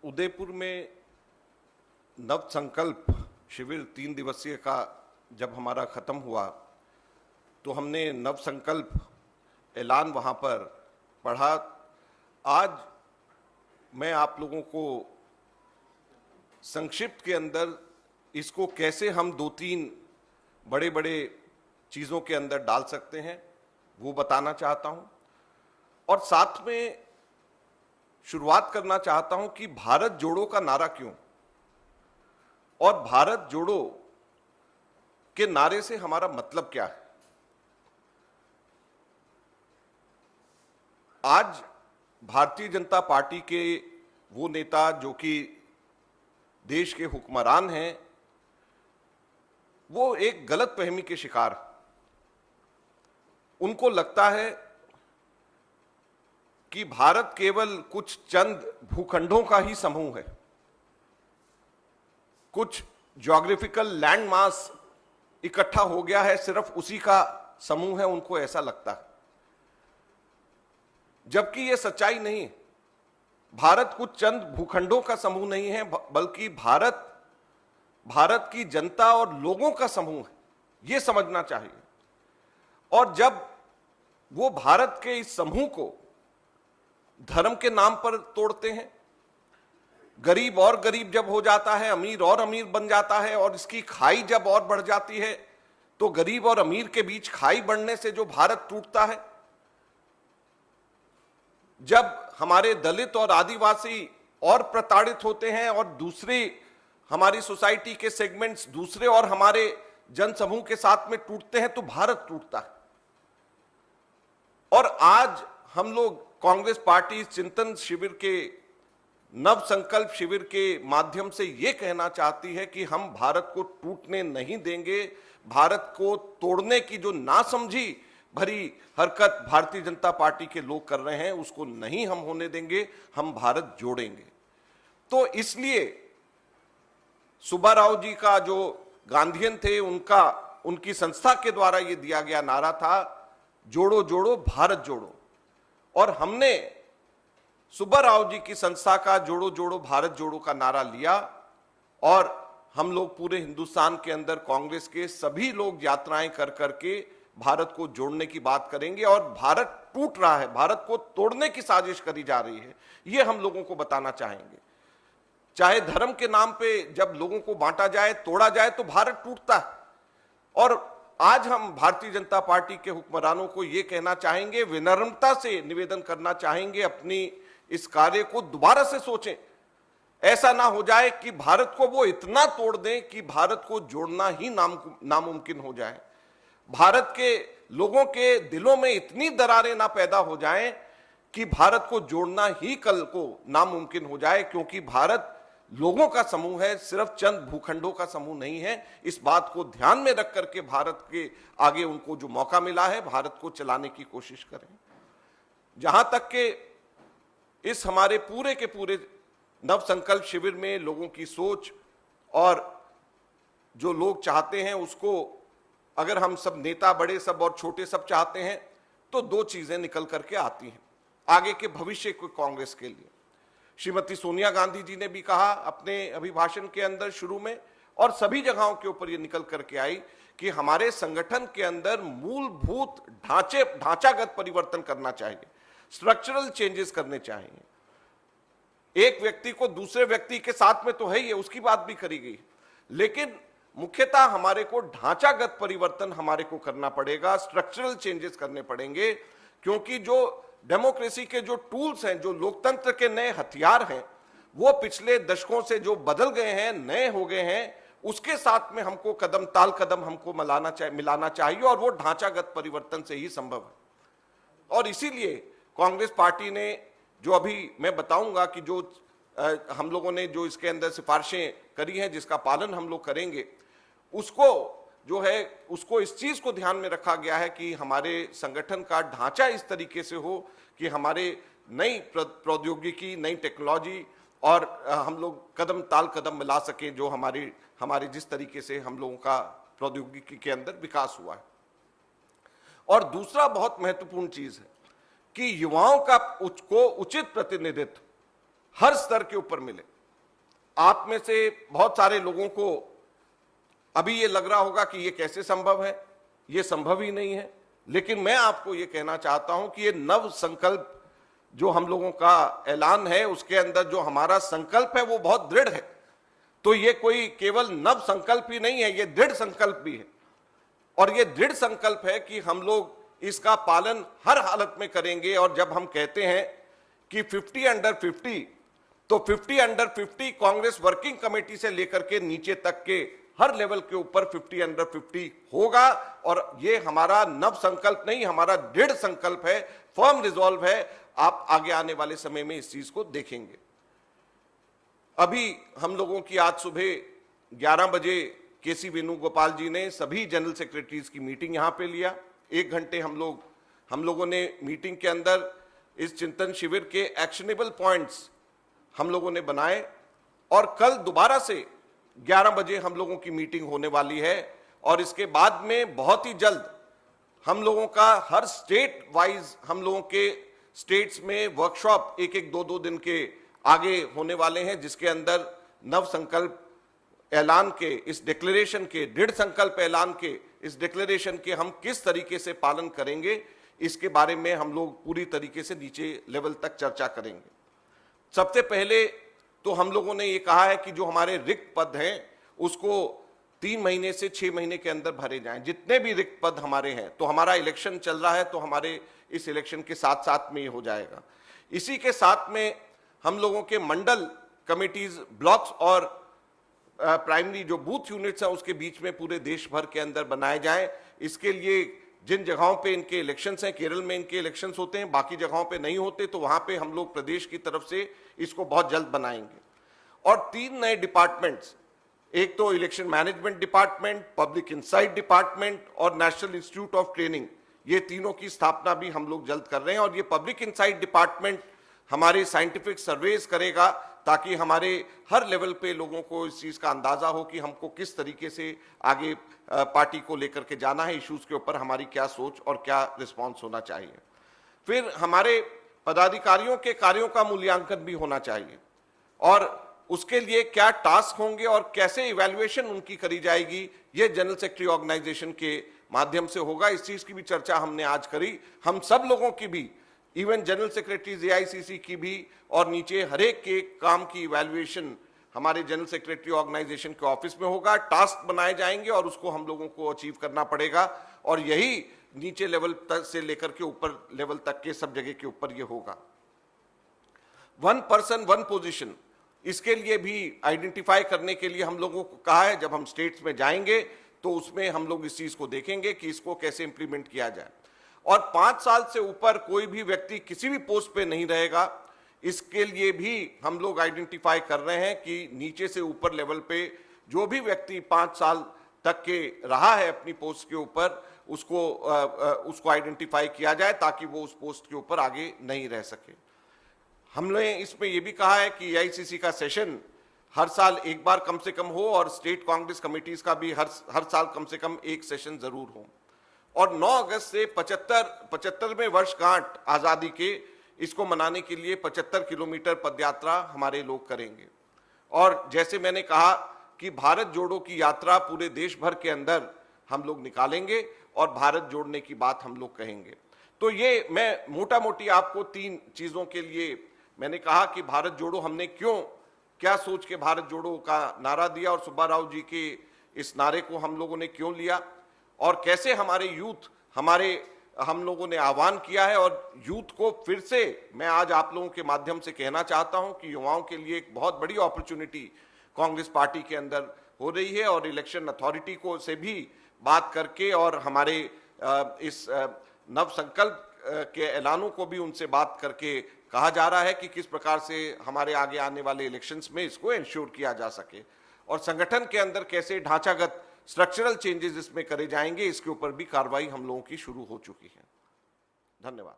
उदयपुर में नव संकल्प शिविर 3 दिवसीय का जब हमारा खत्म हुआ तो हमने नव संकल्प ऐलान वहाँ पर पढ़ा। आज मैं आप लोगों को संक्षिप्त के अंदर इसको कैसे हम 2-3 बड़े बड़े चीज़ों के अंदर डाल सकते हैं वो बताना चाहता हूँ, और साथ में शुरुआत करना चाहता हूं कि भारत जोड़ो का नारा क्यों, और भारत जोड़ो के नारे से हमारा मतलब क्या है। आज भारतीय जनता पार्टी के वो नेता जो कि देश के हुक्मरान हैं, वो एक गलतफहमी के शिकार। उनको लगता है कि भारत केवल कुछ चंद भूखंडों का ही समूह है, कुछ ज्योग्राफिकल लैंड मास इकट्ठा हो गया है, सिर्फ उसी का समूह है, उनको ऐसा लगता है। जबकि यह सच्चाई नहीं। भारत कुछ चंद भूखंडों का समूह नहीं है, बल्कि भारत की जनता और लोगों का समूह है, यह समझना चाहिए। और जब वो भारत के इस समूह को धर्म के नाम पर तोड़ते हैं, गरीब और गरीब जब हो जाता है, अमीर और अमीर बन जाता है, और इसकी खाई जब और बढ़ जाती है, तो गरीब और अमीर के बीच खाई बढ़ने से जो भारत टूटता है, जब हमारे दलित और आदिवासी और प्रताड़ित होते हैं और दूसरी हमारी सोसाइटी के सेगमेंट्स दूसरे और हमारे जनसमूह के साथ में टूटते हैं, तो भारत टूटता है। और आज हम लोग कांग्रेस पार्टी चिंतन शिविर के नव संकल्प शिविर के माध्यम से यह कहना चाहती है कि हम भारत को टूटने नहीं देंगे। भारत को तोड़ने की जो नासमझी भरी हरकत भारतीय जनता पार्टी के लोग कर रहे हैं, उसको नहीं हम होने देंगे, हम भारत जोड़ेंगे। तो इसलिए सुब्बा राव जी का जो गांधीयन थे, उनकी संस्था के द्वारा यह दिया गया नारा था, जोड़ो जोड़ो भारत जोड़ो। और हमने सुब्बा राव जी की संस्था का जोड़ो जोड़ो भारत जोड़ो का नारा लिया, और हम लोग पूरे हिंदुस्तान के अंदर कांग्रेस के सभी लोग यात्राएं कर करके भारत को जोड़ने की बात करेंगे। और भारत टूट रहा है, भारत को तोड़ने की साजिश करी जा रही है, ये हम लोगों को बताना चाहेंगे। चाहे धर्म के नाम पे जब लोगों को बांटा जाए, तोड़ा जाए, तो भारत टूटता है। और आज हम भारतीय जनता पार्टी के हुक्मरानों को यह कहना चाहेंगे, विनम्रता से निवेदन करना चाहेंगे, अपनी इस कार्य को दोबारा से सोचें। ऐसा ना हो जाए कि भारत को वो इतना तोड़ दें कि भारत को जोड़ना ही नामुमकिन हो जाए। भारत के लोगों के दिलों में इतनी दरारें ना पैदा हो जाएं कि भारत को जोड़ना ही कल को नामुमकिन हो जाए, क्योंकि भारत लोगों का समूह है, सिर्फ चंद भूखंडों का समूह नहीं है। इस बात को ध्यान में रख करके भारत के आगे उनको जो मौका मिला है, भारत को चलाने की कोशिश करें। जहां तक के इस हमारे पूरे के पूरे नव संकल्प शिविर में लोगों की सोच और जो लोग चाहते हैं, उसको अगर हम सब नेता, बड़े सब और छोटे सब चाहते हैं, तो 2 चीजें निकल करके आती हैं आगे के भविष्य को कांग्रेस के लिए। श्रीमती सोनिया गांधी जी ने भी कहा अपने अभिभाषण के अंदर शुरू में, और सभी जगहों के ऊपर ये निकल करके आई कि हमारे संगठन के अंदर मूलभूत ढांचागत परिवर्तन करना चाहिए, स्ट्रक्चरल चेंजेस करने चाहिए। एक व्यक्ति को दूसरे व्यक्ति के साथ में तो है ही, उसकी बात भी करी गई, लेकिन मुख्यतः हमारे को ढांचागत परिवर्तन हमारे को करना पड़ेगा, स्ट्रक्चरल चेंजेस करने पड़ेंगे। क्योंकि जो डेमोक्रेसी के जो टूल्स हैं, जो लोकतंत्र के नए हथियार हैं, वो पिछले दशकों से जो बदल गए हैं, नए हो गए हैं, उसके साथ में हमको कदम ताल कदम हमको मिलाना चाहिए, और वो ढांचागत परिवर्तन से ही संभव है। और इसीलिए कांग्रेस पार्टी ने जो अभी मैं बताऊंगा कि जो हम लोगों ने जो इसके अंदर सिफारिशें करी हैं, जिसका पालन हम लोग करेंगे, उसको जो है उसको इस चीज को ध्यान में रखा गया है कि हमारे संगठन का ढांचा इस तरीके से हो कि हमारे नई प्रौद्योगिकी, नई टेक्नोलॉजी और हम लोग कदम ताल कदम मिला सकें, जो हमारे जिस तरीके से हम लोगों का प्रौद्योगिकी के अंदर विकास हुआ है। और दूसरा बहुत महत्वपूर्ण चीज है कि युवाओं का उचित प्रतिनिधित्व हर स्तर के ऊपर मिले। आप में से बहुत सारे लोगों को अभी ये लग रहा होगा कि ये कैसे संभव है, ये संभव ही नहीं है, लेकिन मैं आपको ये कहना चाहता हूं कि ये नव संकल्प जो हम लोगों का ऐलान है, उसके अंदर जो हमारा संकल्प है वो बहुत दृढ़ है। तो ये कोई केवल नव संकल्प ही नहीं है, ये दृढ़ संकल्प भी है। और ये दृढ़ संकल्प है कि हम लोग इसका पालन हर हालत में करेंगे। और जब हम कहते हैं कि 50 अंडर 50, तो 50 अंडर 50 कांग्रेस वर्किंग कमेटी से लेकर के नीचे तक के हर लेवल के ऊपर 50 अंडर 50 होगा। और ये हमारा नव संकल्प नहीं, हमारा दृढ़ संकल्प है, फर्म रिजॉल्व है। आप आगे आने वाले समय में इस चीज को देखेंगे। अभी हम लोगों की आज सुबह 11 बजे केसी वेणुगोपाल जी ने सभी जनरल सेक्रेटरीज की मीटिंग यहां पे लिया। 1 घंटे हम लोगों ने मीटिंग के अंदर इस चिंतन शिविर के एक्शनेबल पॉइंट्स हम लोगों ने बनाए। और कल दोबारा से 11 बजे हम लोगों की मीटिंग होने वाली है। और इसके बाद में बहुत ही जल्द हम लोगों का हर स्टेट वाइज हम लोगों के स्टेट्स में वर्कशॉप 1-1, 2-2 दिन के आगे होने वाले हैं, जिसके अंदर नव संकल्प ऐलान के, इस डिक्लेरेशन के, दृढ़ संकल्प ऐलान के, इस डिक्लेरेशन के हम किस तरीके से पालन करेंगे, इसके बारे में हम लोग पूरी तरीके से नीचे लेवल तक चर्चा करेंगे। सबसे पहले तो हम लोगों ने ये कहा है कि जो हमारे रिक्त पद हैं उसको 3 महीने से 6 महीने के अंदर भरे जाएं। जितने भी रिक्त पद हमारे हैं, तो हमारा इलेक्शन चल रहा है, तो हमारे इस इलेक्शन के साथ साथ में ये हो जाएगा। इसी के साथ में हम लोगों के मंडल कमिटीज, ब्लॉक्स और प्राइमरी जो बूथ यूनिट्स हैं उसके बीच में पूरे देश भर के अंदर बनाए जाएं। इसके लिए जिन जगहों पे इनके इलेक्शंस हैं, केरल में इनके इलेक्शंस होते हैं, बाकी जगहों पे नहीं होते, तो वहां पे हम लोग प्रदेश की तरफ से इसको बहुत जल्द बनाएंगे। और 3 नए डिपार्टमेंट्स, एक तो election management department, public insight department और नेशनल इंस्टीट्यूट ऑफ ट्रेनिंग, ये तीनों की स्थापना भी हम लोग जल्द कर रहे हैं। और ये पब्लिक इंसाइट डिपार्टमेंट हमारे साइंटिफिक सर्वेज करेगा, ताकि हमारे हर लेवल पे लोगों को इस चीज का अंदाजा हो कि हमको किस तरीके से आगे पार्टी को लेकर के जाना है, इश्यूज के ऊपर हमारी क्या सोच और क्या रिस्पांस होना चाहिए। फिर हमारे पदाधिकारियों के कार्यों का मूल्यांकन भी होना चाहिए और उसके लिए क्या टास्क होंगे और कैसे इवैल्यूएशन उनकी करी जाएगी, ये जनरल सेक्रेटरी ऑर्गेनाइजेशन के माध्यम से होगा। इस चीज की भी चर्चा हमने आज करी। हम सब लोगों की भी, इवन जनरल सेक्रेटरी एआईसीसी की भी, और नीचे हरेक के काम की इवैल्यूएशन हमारे जनरल सेक्रेटरी ऑर्गेनाइजेशन के ऑफिस में होगा। टास्क बनाए जाएंगे और उसको हम लोगों को अचीव करना पड़ेगा। और यही नीचे लेवल तक से लेकर के ऊपर लेवल तक के सब जगह के ऊपर ये होगा। 1 पर्सन 1 पोजीशन, इसके लिए भी आइडेंटिफाई करने के लिए हम लोगों को कहा है। जब हम स्टेट्स में जाएंगे तो उसमें हम लोग इस चीज को देखेंगे कि इसको कैसे इंप्लीमेंट किया जाए। और 5 साल से ऊपर कोई भी व्यक्ति किसी भी पोस्ट पे नहीं रहेगा, इसके लिए भी हम लोग आइडेंटिफाई कर रहे हैं कि नीचे से ऊपर लेवल पे जो भी व्यक्ति 5 साल तक के रहा है अपनी पोस्ट के ऊपर, उसको आइडेंटिफाई किया जाए ताकि वो उस पोस्ट के ऊपर आगे नहीं रह सके। हमने इसमें यह भी कहा है कि एआईसीसी का सेशन हर साल एक बार कम से कम हो और स्टेट कांग्रेस कमेटीज का भी हर साल कम से कम एक सेशन जरूर हो। और 9 अगस्त से 75वें वर्षगांठ आजादी के, इसको मनाने के लिए 75 किलोमीटर पदयात्रा हमारे लोग करेंगे। और जैसे मैंने कहा कि भारत जोड़ो की यात्रा पूरे देश भर के अंदर हम लोग निकालेंगे और भारत जोड़ने की बात हम लोग कहेंगे। तो ये मैं मोटा मोटी आपको 3 चीजों के लिए मैंने कहा कि भारत जोड़ो हमने क्या सोच के भारत जोड़ो का नारा दिया और सुब्बा राव जी के इस नारे को हम लोगों ने क्यों लिया, और कैसे हमारे यूथ, हम लोगों ने आह्वान किया है। और यूथ को फिर से मैं आज आप लोगों के माध्यम से कहना चाहता हूं कि युवाओं के लिए एक बहुत बड़ी अपॉर्चुनिटी कांग्रेस पार्टी के अंदर हो रही है। और इलेक्शन अथॉरिटी को से भी बात करके और हमारे इस नव संकल्प के ऐलानों को भी उनसे बात करके कहा जा रहा है कि किस प्रकार से हमारे आगे आने वाले इलेक्शंस में इसको इंश्योर किया जा सके, और संगठन के अंदर कैसे ढांचागत स्ट्रक्चरल चेंजेस इसमें करे जाएंगे, इसके ऊपर भी कार्रवाई हम लोगों की शुरू हो चुकी है। धन्यवाद।